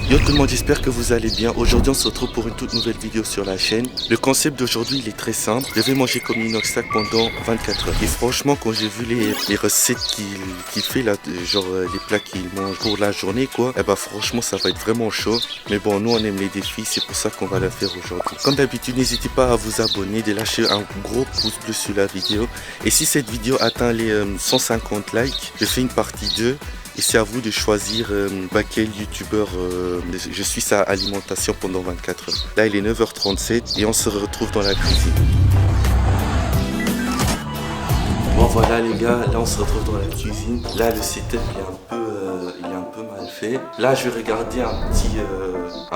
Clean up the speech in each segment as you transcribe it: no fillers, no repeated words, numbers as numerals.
Yo tout le monde, j'espère que vous allez bien. Aujourd'hui on se retrouve pour une toute nouvelle vidéo sur la chaîne. Le concept d'aujourd'hui il est très simple. Je vais manger comme Inoxtag pendant 24 heures. Et franchement quand j'ai vu les recettes qu'il fait là, genre les plats qu'il mange pour la journée quoi, eh bah franchement ça va être vraiment chaud. Mais bon, nous on aime les défis, c'est pour ça qu'on va la faire aujourd'hui. Comme d'habitude, n'hésitez pas à vous abonner, de lâcher un gros pouce bleu sur la vidéo. Et si cette vidéo atteint les 150 likes, je fais une partie 2. Et c'est à vous de choisir quel youtubeur je suis sa alimentation pendant 24 heures. Là il est 9h37 et on se retrouve dans la cuisine. Bon voilà les gars, là on se retrouve dans la cuisine. Là le setup il est un peu mal fait. Là je vais regarder un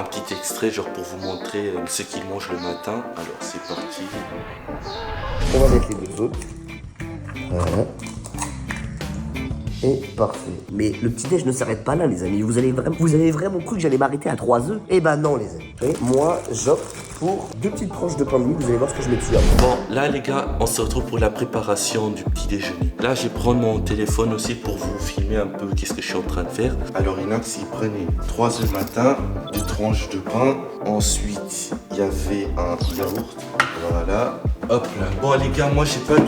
petit extrait genre pour vous montrer ce qu'il mange le matin. Alors c'est parti. On va mettre les deux autres. Voilà. Et parfait. Mais le petit-déj ne s'arrête pas là, les amis. Vous avez vraiment cru que j'allais m'arrêter à 3 œufs? Eh ben non, les amis. Et moi, j'opte pour 2 petites tranches de pain de mie. Vous allez voir ce que je mets dessus. Bon, là, les gars, on se retrouve pour la préparation du petit déjeuner. Là, je vais prendre mon téléphone aussi pour vous filmer un peu qu'est-ce que je suis en train de faire. Alors, Inox, il prenait 3 œufs le matin, 2 tranches de pain. Ensuite, il y avait un yaourt. Voilà. Hop là. Bon les gars, moi j'ai pas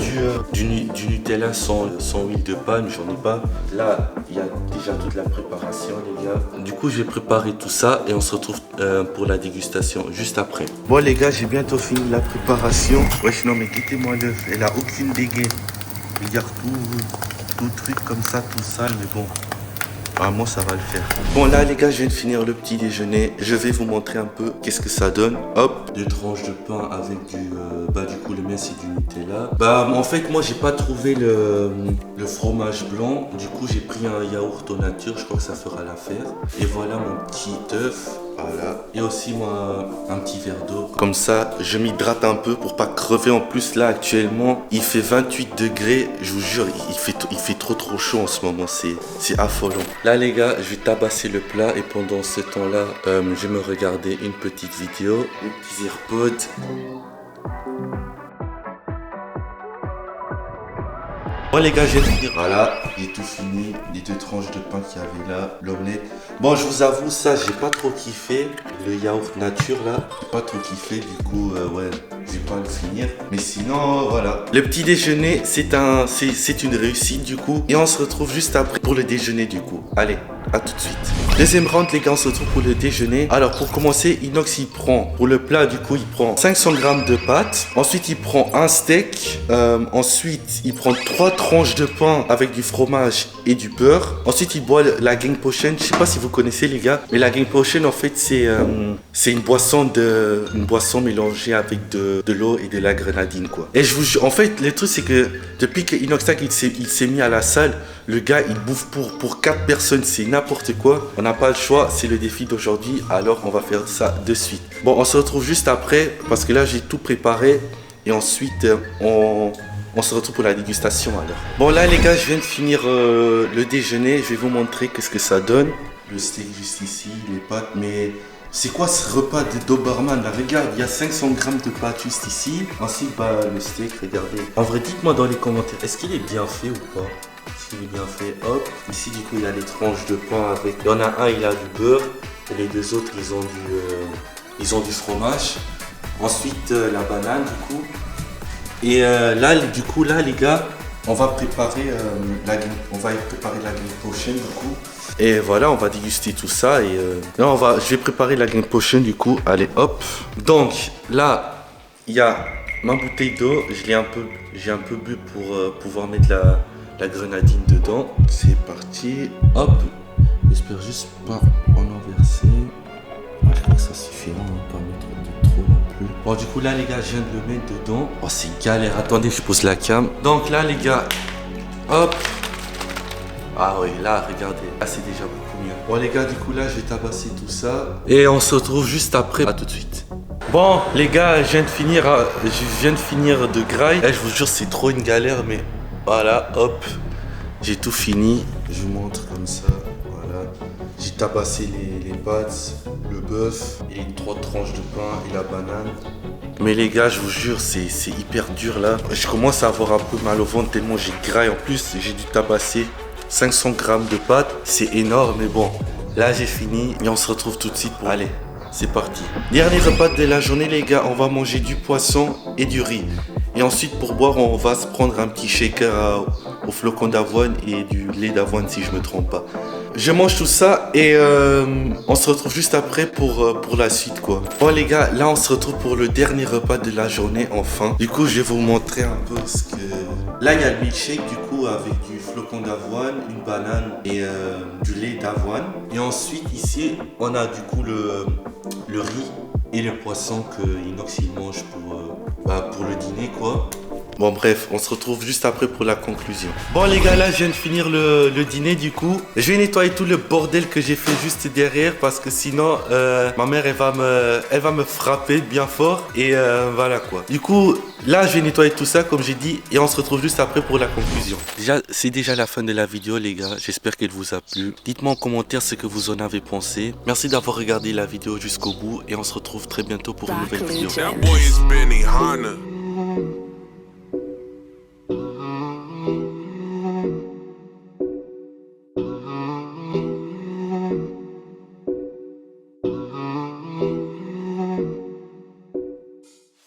du Nutella sans huile de palme, j'en ai pas. Là, il y a déjà toute la préparation les gars. Du coup, je vais préparer tout ça et on se retrouve pour la dégustation juste après. Bon les gars, j'ai bientôt fini la préparation. Wesh non mais quittez-moi l'œuf, elle a aucune dégaine. Regarde tout truc comme ça, tout sale, mais bon. Moi ça va le faire. Bon là les gars, je viens de finir le petit déjeuner. Je vais vous montrer un peu qu'est-ce que ça donne. Hop, 2 tranches de pain avec du coup le mien c'est du Nutella. En fait moi j'ai pas trouvé le fromage blanc. Du coup j'ai pris un yaourt au nature, je crois que ça fera l'affaire. Et voilà mon petit œuf. Voilà. Et aussi moi un petit verre d'eau. Comme ça je m'hydrate un peu pour pas crever. En plus là actuellement il fait 28 degrés. Je vous jure il fait trop chaud en ce moment. C'est affolant. Là les gars, je vais tabasser le plat et pendant ce temps-là, je vais me regarder une petite vidéo, mes petits AirPods. Bon les gars, j'ai fini. Voilà, j'ai tout fini. Les 2 tranches de pain qu'il y avait là, l'omelette. Bon, je vous avoue, ça, j'ai pas trop kiffé. Le yaourt nature là, j'ai pas trop kiffé. Du coup, ouais, je vais pas le finir. Mais sinon, voilà. Le petit déjeuner, c'est une réussite du coup. Et on se retrouve juste après pour le déjeuner du coup. Allez, à tout de suite. Deuxième round les gars, on se retrouve pour le déjeuner. Alors pour commencer, Inox il prend, pour le plat du coup, il prend 500 g de pâtes. Ensuite, il prend un steak. Ensuite, il prend 3 tranches de pain avec du fromage et du beurre. Ensuite, il boit la Gang Potion. Je sais pas si vous connaissez les gars, mais la Gang Potion en fait c'est une boisson mélangée avec de l'eau et de la grenadine quoi. Et en fait le truc c'est que depuis que Inoxtag il s'est mis à la salle, le gars il bouffe pour 4 personnes, c'est n'importe quoi. On n'a pas le choix, c'est le défi d'aujourd'hui, alors on va faire ça de suite. Bon, on se retrouve juste après parce que là j'ai tout préparé et ensuite on se retrouve pour la dégustation alors. Bon là les gars, je viens de finir le déjeuner, je vais vous montrer qu'est-ce que ça donne. Le steak juste ici, les pâtes, mais c'est quoi ce repas de Doberman là? Regarde, il y a 500 g de pâtes juste ici. Ensuite, le steak, regardez. En vrai, dites-moi dans les commentaires, est-ce qu'il est bien fait ou pas? Est-ce qu'il est bien fait? Hop, ici du coup il y a les tranches de pain avec. Il y en a un, il a du beurre, et les 2 autres, ils ont du fromage. Ensuite, la banane du coup. Et là, du coup, là les gars, on va préparer la Gang Potion du coup. Et voilà, on va déguster tout ça et là je vais préparer la Gang Potion du coup. Allez hop. Donc là, il y a ma bouteille d'eau. J'ai un peu bu pour pouvoir mettre la grenadine dedans. C'est parti. Hop. J'espère juste pas en verser. Je crois que ça suffit, on va pas mettre de trop non plus. Bon du coup là les gars, je viens de le mettre dedans. Oh c'est galère, attendez, je pose la cam. Donc là les gars, hop. Ah oui, là, regardez, là c'est déjà beaucoup mieux. Bon les gars, du coup là, je vais tabasser tout ça. Et on se retrouve juste après, à tout de suite. Bon les gars, je viens de finir de graille. Je vous jure, c'est trop une galère, mais voilà, hop. J'ai tout fini. Je vous montre comme ça, voilà. J'ai tabassé les pâtes, le bœuf, et les 3 tranches de pain et la banane. Mais les gars, je vous jure, c'est hyper dur là. Je commence à avoir un peu mal au ventre tellement j'ai graille. En plus, j'ai dû tabasser 500 g de pâtes. C'est énorme, mais bon, Là j'ai fini et on se retrouve tout de suite pour... Allez, c'est parti. Dernier repas de la journée les gars, on va manger du poisson et du riz. Et ensuite pour boire, on va se prendre un petit shaker au flocon d'avoine et du lait d'avoine si je me trompe pas. Je mange tout ça et on se retrouve juste après pour la suite quoi. Bon les gars, là on se retrouve pour le dernier repas de la journée enfin. Du coup je vais vous montrer un peu ce que... Là il y a le milkshake du coup avec du flocon d'avoine, une banane et du lait d'avoine. Et ensuite ici on a du coup le riz et le poisson que Inox il mange pour le dîner quoi. Bon bref, on se retrouve juste après pour la conclusion. Bon les gars, là je viens de finir le dîner du coup. Je vais nettoyer tout le bordel que j'ai fait juste derrière parce que sinon ma mère elle va me frapper bien fort et voilà quoi. Du coup là je vais nettoyer tout ça comme j'ai dit et on se retrouve juste après pour la conclusion. C'est déjà la fin de la vidéo les gars, j'espère qu'elle vous a plu. Dites-moi en commentaire ce que vous en avez pensé. Merci d'avoir regardé la vidéo jusqu'au bout et on se retrouve très bientôt pour une nouvelle vidéo.